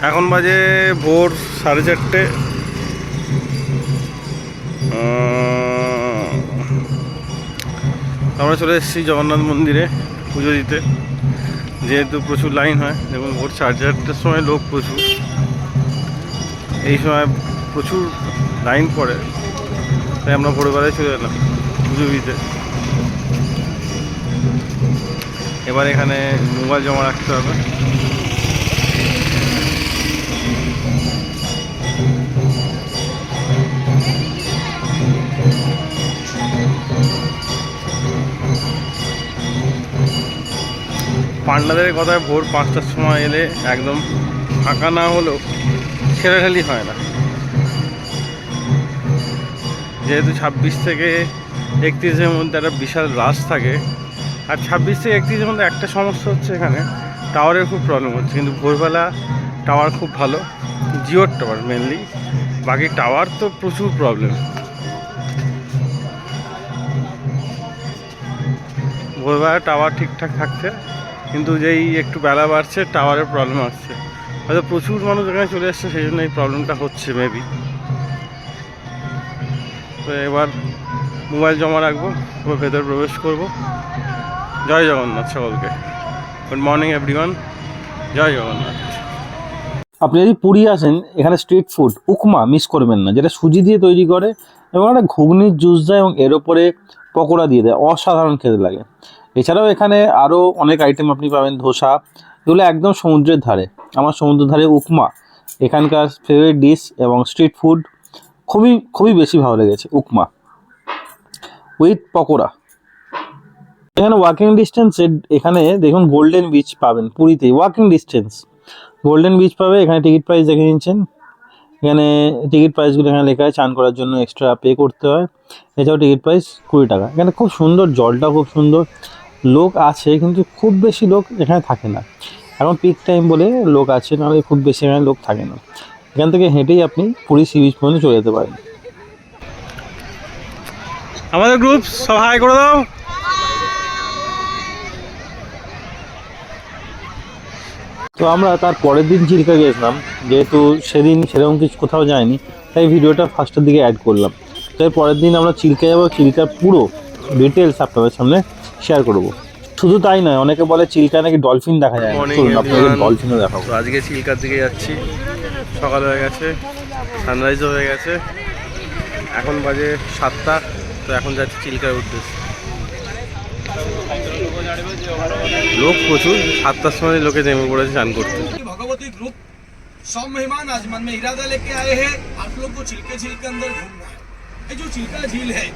এখন বাজে ভোর 4:30। আমরা চলে এসেছি জগন্নাথ মন্দিরে পুজো দিতে, যেহেতু প্রচুর লাইন হয়। দেখুন ভোর 4:30টার সময় লোক প্রচুর, এই সময় প্রচুর লাইন পড়ে, তাই আমরা ভোরবেলায় চলে এলাম পুজো দিতে। এবার এখানে মোবাইল জমা রাখতে হবে। পান্ডাদের কথায় ভোর 5টার সময় এলে একদম ফাঁকা না হলেও ঠেলাঠেলি হয় না, যেহেতু 26 থেকে 31-এর মধ্যে একটা বিশাল রাশ থাকে। আর 26 থেকে 31-এর মধ্যে একটা সমস্যা হচ্ছে, এখানে টাওয়ারের খুব প্রবলেম হচ্ছে। কিন্তু ভোরবেলা টাওয়ার খুব ভালো, জিওর টাওয়ার মেনলি, বাকি টাওয়ার তো প্রচুর প্রবলেম। ভোরবেলা টাওয়ার ঠিকঠাক থাকছে, কিন্তু যেই একটু বেলা বাড়ছে টাওয়ারের প্রবলেম আসছে। হয়তো প্রচুর মানুষ এখানে চলে আসছে, সেই জন্য এই প্রবলেমটা হচ্ছে মেবি। তো এবার মোবাইল জমা রাখবো, এবার ভেতরে প্রবেশ করব। জয় জগন্নাথ সকলকে। গুড মর্নিং এভরিওয়ান, জয় জগন্নাথ। আপনি যদি পুরী আসেন, এখানে স্ট্রিট ফুড উপমা মিস করবেন না, যেটা সুজি দিয়ে তৈরি করে এবং একটা ঘুগনির জুস দেয় এবং এর ওপরে পকোড়া দিয়ে দেয়, অসাধারণ খেতে লাগে। এছাড়াও এখানে আরও অনেক আইটেম আপনি পাবেন, ধোসা, এগুলো একদম সমুদ্রের ধারে। আমার সমুদ্রের ধারে উপমা এখানকার ফেভারিট ডিশ, এবং স্ট্রিট ফুড খুবই খুবই বেশি ভালো লেগেছে। উপমা উইথ পকোড়া। এখানে ওয়াকিং ডিস্টেন্সে এখানে দেখুন গোল্ডেন বিচ পাবেন পুরীতে, ওয়াকিং ডিস্টেন্স গোল্ডেন বিচ পাবে। এখানে টিকিট প্রাইস দেখে নিচ্ছেন, এখানে টিকিট প্রাইসগুলো এখানে লেখা হয়। চান করার জন্য এক্সট্রা পে করতে হয়। এছাড়াও টিকিট প্রাইস 20 টাকা। এখানে খুব সুন্দর, জলটা খুব সুন্দর, লোক আছে কিন্তু খুব বেশি লোক এখানে থাকে না। এখন পিক টাইম বলে লোক আছে, নাহলে খুব বেশি এখানে লোক থাকে না। এখান থেকে হেঁটেই আপনি পুরী সি বিচ পর্যন্ত চলে যেতে পারেন। আমাদের গ্রুপ সব হাই করে দাও। তো আমরা তার পরের দিন চিল্কা গেছিলাম, যেহেতু সেদিন সেরকম কিছু কোথাও যায়নি, তাই ভিডিওটা ফার্স্টের দিকে অ্যাড করলাম। তাই পরের দিন আমরা চিল্কা যাবো, চিল্কার পুরো ডিটেলস আপনাদের সামনে শেয়ার করবো। শুধু তাই নয়, অনেকে বলে চিল্কা নাকি ডলফিন দেখা যায় না, চলুন আপনাদের ডলফিনও দেখাবো। তো আজকে চিল্কার দিকে যাচ্ছি, সকাল হয়ে গেছে, সানরাইজও হয়ে গেছে, এখন বাজে 7টা। তো এখন যাচ্ছি চিল্কার উদ্দেশ্যে। লোক প্রচুর, 7টার সময় লোকে নেমে পড়েছে চান করতে। भगवती ग्रुप 100 मेहमान आज मन में इरादा लेके आए हैं, आप लोग को चिल्के झील के अंदर घूमना है। ये जो चिल्का झील है,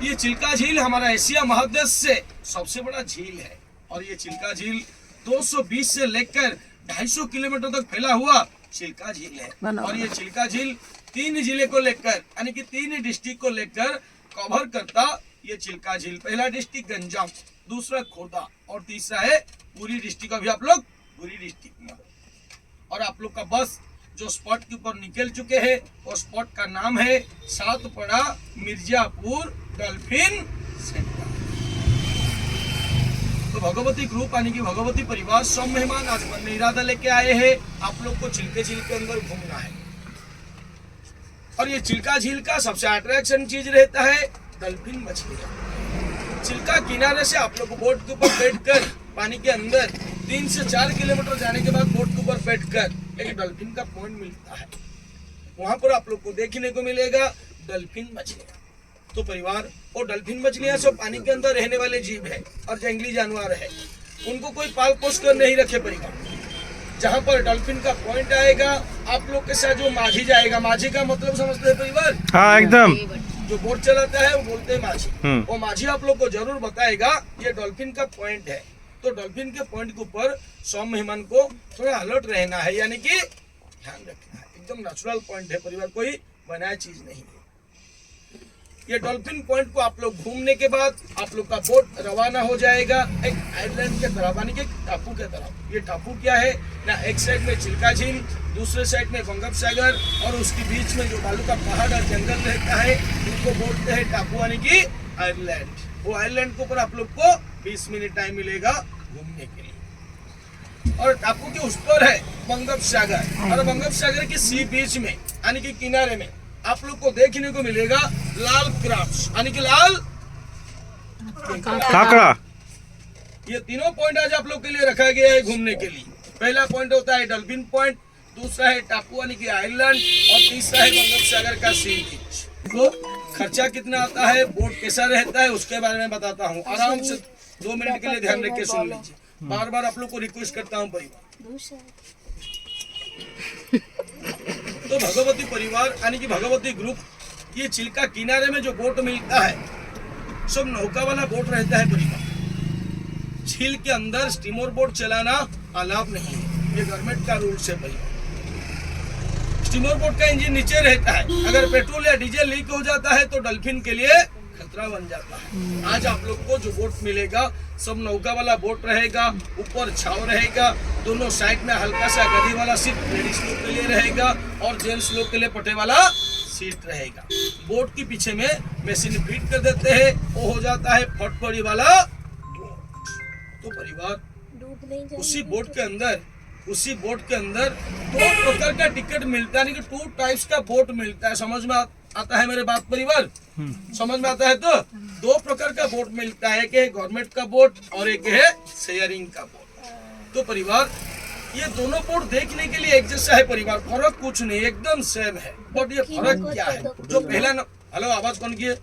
ये चिल्का झील हमारा एशिया महादेश से सबसे बड़ा झील है। और ये चिल्का झील 220 से लेकर 250 किलोमीटर तक फैला हुआ चिल्का झील है। और ये चिल्का झील 3 जिले को लेकर, यानी कि 3 डिस्ट्रिक्ट को लेकर कवर करता ये चिल्का झील। पहला डिस्ट्रिक्ट गंजाम, दूसरा खोर्धा, और तीसरा है पूरी डिस्ट्रिक्ट। अभी आप लोग पूरी डिस्ट्रिक्ट में, और आप लोग का बस जो स्पॉट के ऊपर निकल चुके हैं, और स्पॉट का नाम है सातपड़ा मिर्जापुर डॉल्फिन सेंटर। तो भगवती ग्रुप यानी कि भगवती परिवार 100 मेहमान आज मन में इरादा लेके आए हैं, आप लोग को चिल्के झील के अंदर घूमना है। और ये चिल्का झील का सबसे अट्रैक्शन चीज रहता है डॉल्फिन मछली। चिल्का किनारे से आप लोग को बोट के ऊपर बैठकर पानी के अंदर 3 से 4 किलोमीटर जाने के बाद बोट के ऊपर बैठकर एक डॉल्फिन का पॉइंट मिलता है, वहां पर आप लोग को देखने को मिलेगा डॉल्फिन मछलियां। तो परिवार, वो डॉल्फिन मछलियां सब पानी के अंदर रहने वाले जीव है और जंगली जानवर है, उनको कोई पाल पोस कर नहीं रखे परिवार। जहां पर डॉल्फिन का पॉइंट आएगा, आप लोग के साथ जो माझी जाएगा, माझी का मतलब समझते हैं परिवार? हाँ एकदम। जो बोट चलाता है वो बोलते हैं माझी। वो माझी आप लोग को जरूर बताएगा ये डॉल्फिन का पॉइंट है। तो डॉल्फिन के पॉइंट के ऊपर 100 मेहमान को थोड़ा अलर्ट रहना है, यानी कि ध्यान रखना है। एकदम नेचुरल पॉइंट है परिवार, कोई बनाया चीज नहीं है। ये डॉल्फिन पॉइंट को आप लोग घूमने के बाद आप लोग का बोट रवाना हो जाएगा एक आइलैंड के तरफ, यानी कि टापू के तरफ। ये टापू क्या है ना, एक साइड में चिल्का झील, दूसरे साइड में बंगोपसागर, और उसके बीच में जो बालू का पहाड़ और जंगल रहता है, उनको बोलते हैं टापू यानी कि आइलैंड। वो आइलैंड के ऊपर आप लोग को 20 मिनट टाइम मिलेगा घूमने के लिए। और टापू के उस पर है बंगोपसागर, और बंगोपसागर के सी बीच में यानी कि किनारे में आप लोग को देखने को मिलेगा लाल क्राफ्ट्स यानी कि लाल काकड़ा। ये तीनों पॉइंट आज आप लोग के लिए रखा गया है घूमने के लिए। पहला पॉइंट होता है डल्फिन पॉइंट, दूसरा है टापू यानी कि आइलैंड, और तीसरा है बंगोपसागर का सी बीच। तो खर्चा कितना आता है, बोट कैसा रहता है, उसके बारे में बताता हूँ। आराम से 2 मिनट के लिए ध्यान रख के सुन लीजिए। बार बार आप लोग को रिक्वेस्ट करता हूँ परिवार। तो भगवती परिवार यानी कि भगवती ग्रुप, ये चिल्का किनारे में जो बोट मिलता है सब नौका वाला बोट रहता है परिवार। झील के अंदर स्टीमर बोट चलाना अलाउ नहीं है, ये गवर्नमेंट का रूल्स है परिवार। स्टीमर बोट का इंजन नीचे रहता है, अगर पेट्रोल या डीजल लीक हो जाता है तो डल्फिन के लिए खतरा बन जाता है। आज आप लोग को जो बोट मिलेगा सब नौका वाला बोट रहेगा, ऊपर छाव रहेगा, दोनों साइड में हल्का सा गदी वाला सीट लेडीज लोग के लिए रहेगा और जेंट्स लोग के लिए पटे वाला सीट रहेगा। बोट के पीछे में मशीन फिट कर देते हैं, वो हो जाता है फटफड़ी वाला बोट। तो परिवार उसी बोट के अंदर 2 प्रकार का टिकट मिलता है, यानी कि 2 टाइप्स का बोट मिलता है। समझ में आता है मेरे बात परिवार? समझ में आता है? तो 2 प्रकार का बोट मिलता है, एक है गवर्नमेंट का बोट और एक है शेयरिंग का बोट। तो परिवार ये दोनों बोट देखने के लिए एक जैसा है परिवार, फर्क कुछ नहीं, एकदम सेम है। बट ये फर्क क्या है? जो पहला हेलो आवाज कौन की है?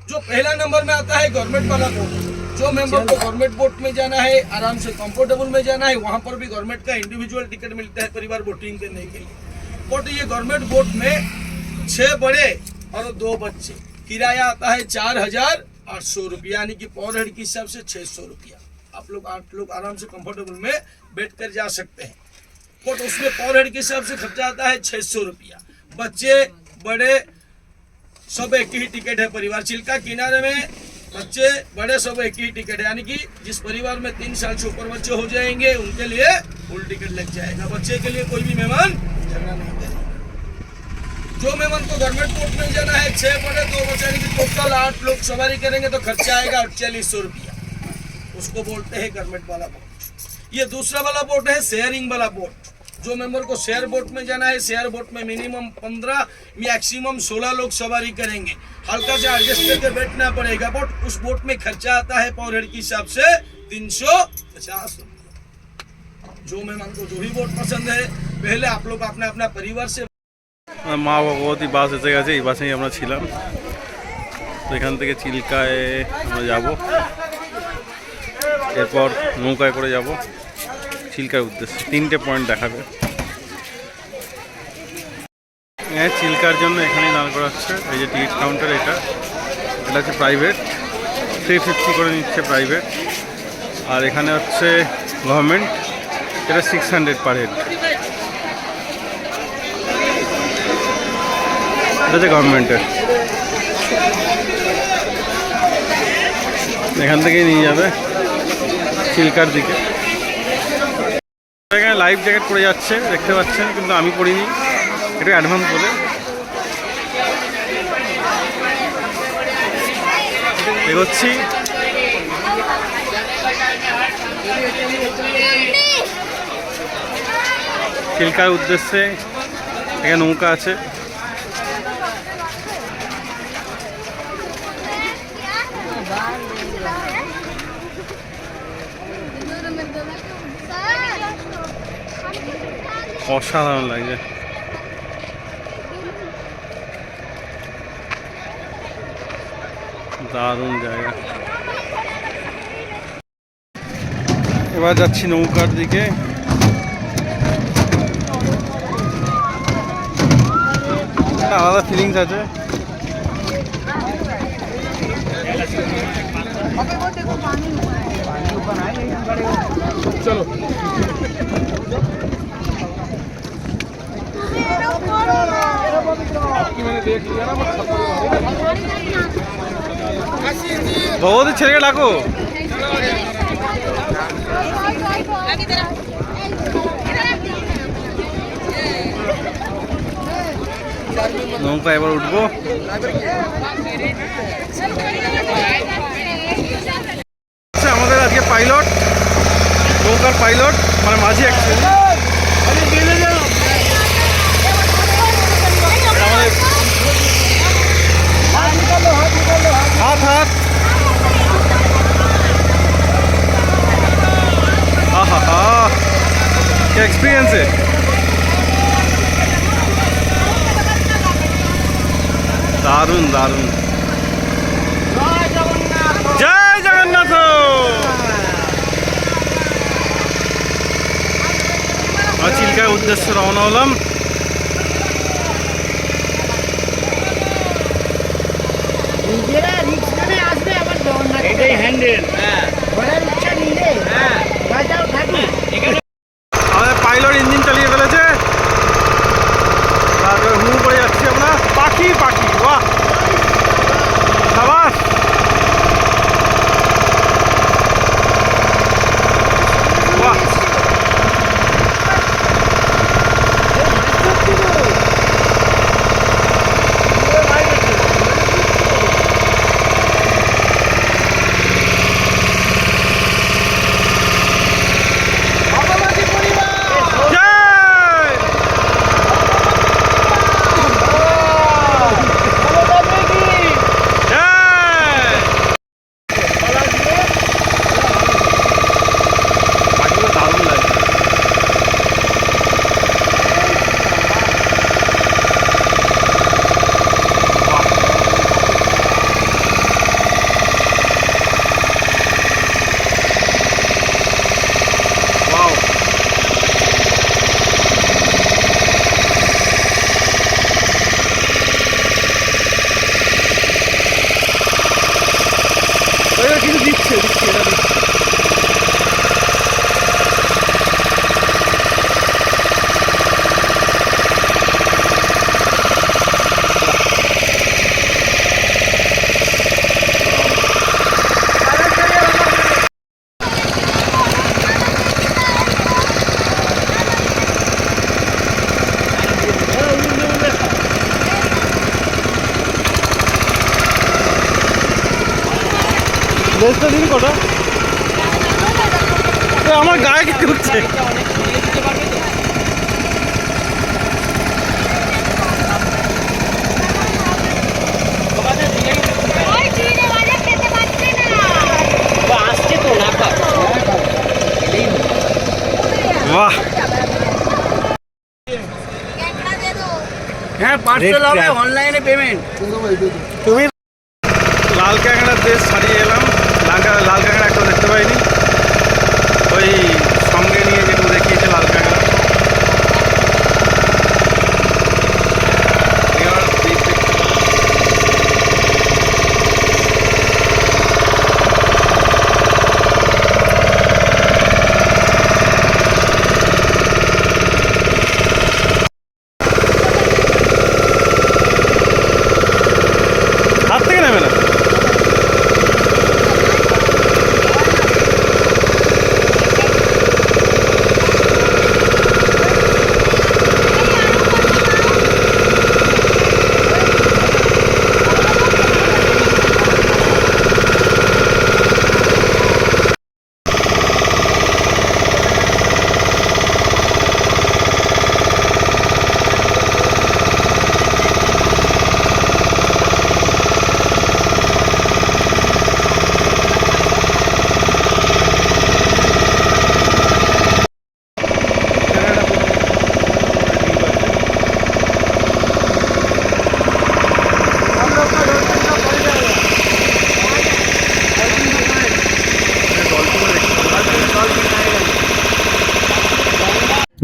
जो पहला नंबर में आता है गवर्नमेंट वाला बोट, जो मेंबर को गवर्नमेंट बोट में जाना है, आराम से कंफर्टेबल में जाना है, वहां पर भी गवर्नमेंट का इंडिविजुअल टिकट मिलता है परिवार बोटिंग करने के लिए। बट ये गवर्नमेंट बोट में 6 बड़े और 2 बच्चे, किराया आता है 4,800 रुपया, यानी कि पर हेड के हिसाब से 600 रुपया। आप लोग 8 लोग आराम से कंफर्टेबल में बैठ कर जा सकते हैं। बट उसमें पर हेड के हिसाब से खर्चा आता है 600 रुपया। बच्चे बड़े सब एक ही टिकट है परिवार। चिल्का किनारे में बच्चे बड़े सब एक ही टिकट है, यानी कि जिस परिवार में 3 साल से ऊपर बच्चे हो जाएंगे उनके लिए फुल टिकट लग जाएगा। बच्चे के लिए कोई भी मेहमान झगड़ा नहीं करेगा। जो मेहमान को गवर्नमेंट बोट में जाना है 6 बड़े 2 बच्चे, यानी कि टोटल 8 लोग सवारी करेंगे तो खर्चा आएगा 4800 रुपया। उसको बोलते हैं गवर्नमेंट वाला बोट। ये दूसरा वाला बोट है शेयरिंग वाला बोट। जो मेंबर को शेयर बोट में जाना है, शेयर बोट में मिनिमम 15 मैक्सिमम 16 लोग सवारी करेंगे, हल्का से एडजस्ट करके बैठना पड़ेगा। बट उस बोट में खर्चा आता है पर हेड के हिसाब से 350 रुपया। जो मेहमान को जो भी बोट पसंद है, पहले आप लोग अपना अपना परिवार से মা ভগবতী বাস এসে গেছে, এই বাসেই আমরা ছিলাম। তো এখান থেকে চিল্কায় আমরা যাব, এরপর নৌকায় করে যাব চিল্কার উদ্দেশ্যে। 3টে পয়েন্ট দেখাবে। হ্যাঁ, চিল্কার জন্য এখানেই দাঁড় করাচ্ছে। এই যে টিকিট কাউন্টার, এটা হচ্ছে প্রাইভেট, 350 করে নিচ্ছে প্রাইভেট। আর এখানে হচ্ছে গভর্নমেন্ট, এটা 600 পার হেড। এটা হচ্ছে গভর্নমেন্টের। এখান থেকেই নিয়ে যাবে চিল্কার দিকে। এখানে লাইফ জ্যাকেট পরে যাচ্ছে, দেখতে পাচ্ছেন, কিন্তু আমি পরিনি, এটা অ্যাডভান্স বলে। এগোচ্ছি। চিল্কার উদ্দেশ্যে এখানে নৌকা আছে। অসাধারণ লাগছে। দারুণ জায়গা। এবার যাচ্ছি নৌকার দিকে। একটা আলাদা ফিলিংস আছে। চলো ভগবতীর ছেলেকে ডাকো। নৌকা এবার উঠবো। আমাদের আজকে পাইলট, তো নৌকার পাইলট, মানে মাঝি অ্যাকচুয়ালি। हाथ हाथ क्या एक्सपीरियंस है। दारुण दारुण। जय जगन्नाथ। चिल्का उद्देश्य रवाना हलाम। এটাই হ্যান্ডেল, হ্যাঁ বলার ইচ্ছা নিলে হ্যাঁ বাজাও থাকবে। আমাদের পাইলট ইঞ্জিন চালিয়ে ফেলেছে, তারপরে হু করে যাচ্ছি আমরা। পাখি পাখি, বাহ সাবাস। বাহ কিন্তু দিচ্ছে দিচ্ছে এটা দিচ্ছে। লেজটা দিন কটা, আমার গায়ে কি করছে। বাহ হ্যাঁ পার্সেল হবে, অনলাইনে পেমেন্ট। তুমি লাল ক্যাংড়ার দেশ ছাড়িয়ে এলাম। লাল ক্যাংড়া একটা দেখতে পাইনি, ওই সঙ্গে নিয়ে যেটুকু দেখিয়েছে লাল ক্যাংড়া। এবার দ্বীপ দেখতে হাত থেকে নেবে না।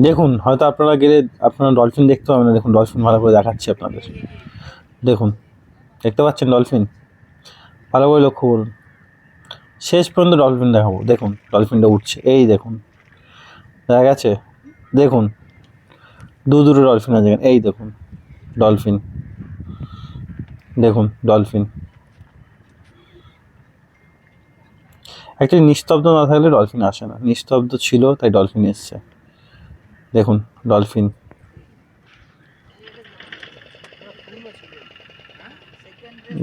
দেখুন, হয়তো আপনারা গেলে আপনারা ডলফিন দেখতে পাবেন না। দেখুন ডলফিন ভালো করে দেখাচ্ছি আপনাদের। দেখুন, দেখতে পাচ্ছেন ডলফিন? ভালো করে লক্ষ্য করুন, শেষ পর্যন্ত ডলফিন দেখাবো। দেখুন ডলফিনটা উঠছে, এই দেখুন দেখা গেছে। দেখুন দুটো ডলফিন আছে, এই দেখুন ডলফিন, দেখুন ডলফিন। অ্যাকচুয়ালি নিস্তব্ধ না থাকলে ডলফিন আসে না, নিস্তব্ধ ছিল তাই ডলফিন এসছে। দেখুন ডলফিন।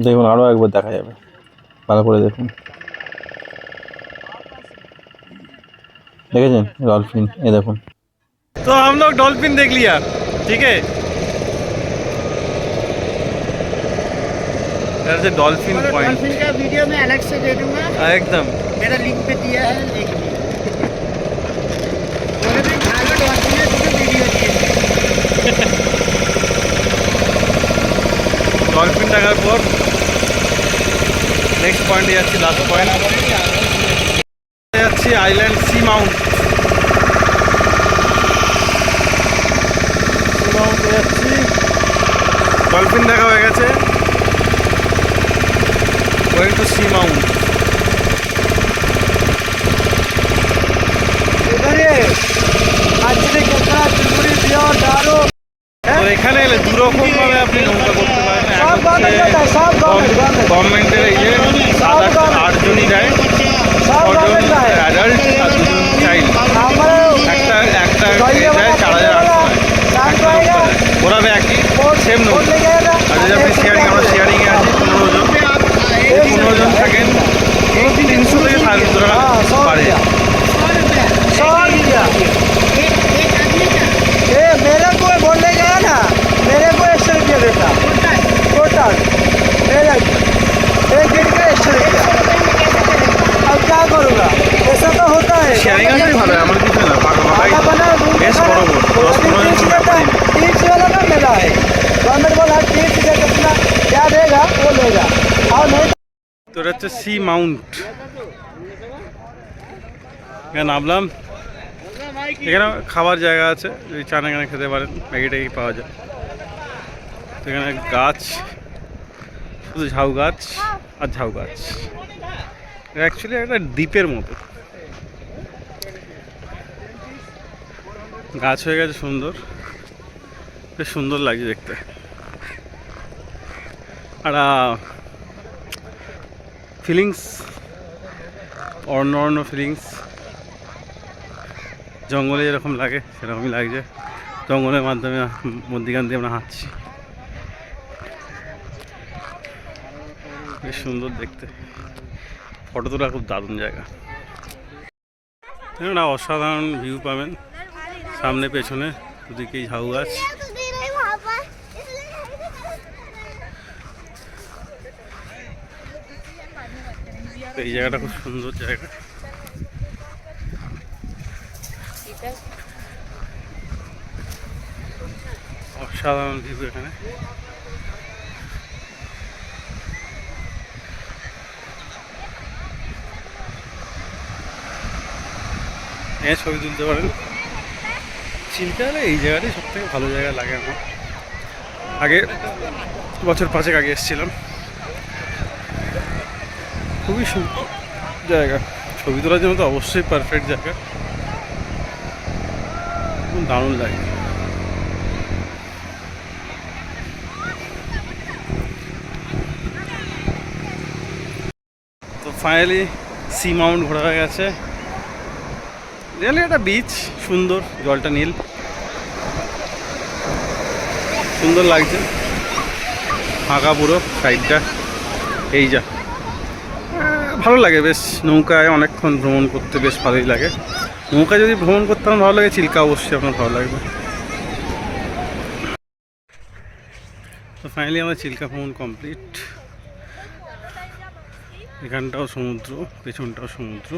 দেখুন আরও একবার দেখা যাবে, ভালো করে দেখুন। দেখেছেন ডলফিন, এ দেখুন। तो हम लोग डॉल्फिन देख लिया, ठीक है। ऐसे डॉल्फिन पॉइंट डॉल्फिन का वीडियो मैं अलग से दे दूंगा, एकदम। मेरा लिंक पे दिया है, देख लीजिए। बोले भाई भालो डॉल्फिन है, तुझे वीडियो दिए। ডলফিন দেখার পর নেক্সট পয়েন্টে যাচ্ছি, লাস্ট পয়েন্ট যাচ্ছি আইল্যান্ড সি মাউন্টে যাচ্ছি। ডলফিন দেখা হয়ে গেছে, গোয়িং টু সি মাউন্ট। তো এখানে এলে দুরকম ভাবে আপনি নৌকা করতে পারেন। গভর্নমেন্টের এই যে 8জনই দেয়, 6জন অ্যাডাল্ট আর 2জন চাইল্ড। একটা দেয় 4,800 ঘোরাবে একই সেম নৌকা। আর যদি আপনি শেয়ারিং, আমরা শেয়ারিংয়ে আছি 15 জন, 15 জন থাকেন 300 থেকে 500 টাকা পারে। मेरे को बोलने गया ना, मेरे को 100 रुपया देता टोटल, एक दिन का 100 रुपया। अब क्या करूँगा, ऐसा तो होता है। শেয়ারিং আসলেই ভালো হয়, আমার কিছু না, পাকা পাকাই বেশ বড় বড় 10-15 জন टिप्स वाला का मेला है, गवर्नमेंट बोला टिप्स से कितना क्या देगा वो लेगा, और नहीं তো এটা হচ্ছে সি মাউন্ট। এখানে নামলাম, এখানে খাবার জায়গা আছে, যদি চান এখানে খেতে পারেন, ম্যাগি ট্যাগি পাওয়া যায়। তো এখানে গাছ, শুধু ঝাউ গাছ আর ঝাউ গাছ। অ্যাকচুয়ালি একটা দ্বীপের মতো গাছ হয়ে গেছে, সুন্দর, বেশ সুন্দর লাগছে দেখতে। আর ফিলিংস অন্য অন্য ফিলিংস, জঙ্গলে যেরকম লাগে সেরকমই লাগছে। জঙ্গলের মাধ্যমে মধ্যিখান দিয়ে আমরা হাঁটছি, বেশ সুন্দর দেখতে। ফটো তোলা খুব দারুণ জায়গা, না অসাধারণ ভিউ পাবেন সামনে পেছনে দুদিকেই ঝাউ গাছ। এই জায়গাটা খুব সুন্দর জায়গা। অসাধারণ ভিউ এখানে। ছবি তুলতে পারেন। চিল্কালে এই জায়গাটাই সব থেকে ভালো জায়গা লাগে আমার। আগে বছর 5 আগে এসেছিলাম, খুবই সুন্দর জায়গা, ছবি তোলার জন্য তো অবশ্যই পারফেক্ট জায়গা, খুব দারুণ লাগে। তো ফাইনালি সি মাউন্ট ঘোরা হয়ে গেছে। রিয়েলি একটা বিচ, সুন্দর, জলটা নীল, সুন্দর লাগছে, ফাঁকা পুরো সাইডটা। এই যা ভালো লাগে বেশ, নৌকায় অনেকক্ষণ ভ্রমণ করতে বেশ ভালোই লাগে। নৌকায় যদি ভ্রমণ করতে আমার ভালো লাগে, চিল্কা অবশ্যই আপনার ভালো লাগবে। তো ফাইনালি আমার চিল্কা ভ্রমণ কমপ্লিট। এখানটাও সমুদ্র, পেছনটাও সমুদ্র।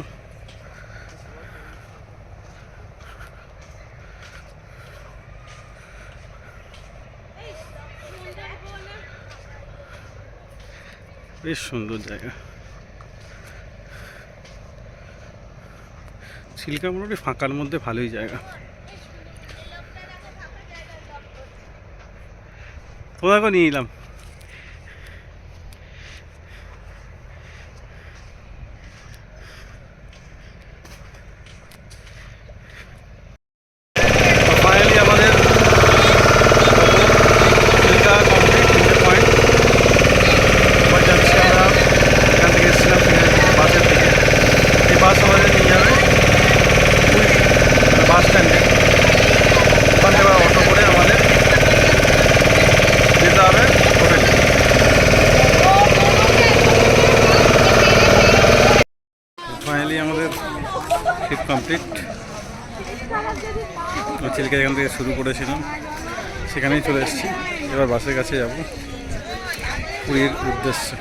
বেশ সুন্দর জায়গা। চিল্কা মোটামুটি ফাঁকার মধ্যে ভালোই জায়গা। তোমাকে নিয়ে এলাম। ফাইনালি আমাদের চিল্কা কমপ্লিট 3টে পয়েন্ট। এবার যাচ্ছি আমরা, এখান থেকে এসেছিলাম বাসের দিকে। এই বাস আমাদের নিয়ে যাবে বাস স্ট্যান্ডে। ওখান থেকে অটো করে আমাদের যেতে হবে হোটেলে। ফাইনালি আমাদের ট্রিপ কমপ্লিট। কালকে এখান থেকে শুরু করেছিলাম, সেখানেই চলে এসেছি। এবার বাসের কাছে যাব পুরীর উদ্দেশ্যে।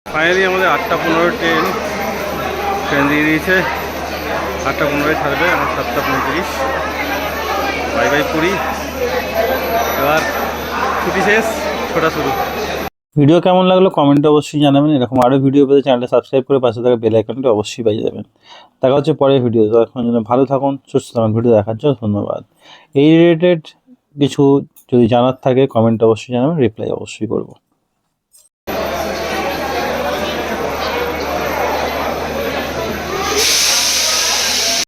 ফাইনালি আমাদের 8:15 ট্রেন দিয়ে দিয়েছে। 8:15 ছাড়বে, আমার 7:35। Bye bye Puri. এবার ছুটি শেষ, ছোটা শুরু। ভিডিও কেমন লাগলো কমেন্টে অবশ্যই জানাবেন। এরকম আরও ভিডিও পেতে চ্যানেলটা সাবস্ক্রাইব করে পাশে থাকা বেল আইকনটা অবশ্যই বাজিয়ে দেবেন। দেখা হচ্ছে পরের ভিডিও। ততক্ষণ জন্য ভালো থাকুন, সুস্থ থাকুন। ভিডিও দেখার জন্য ধন্যবাদ। এই রিলেটেড কিছু যদি জানার থাকে কমেন্ট অবশ্যই জানাবেন, রিপ্লাই অবশ্যই করবো।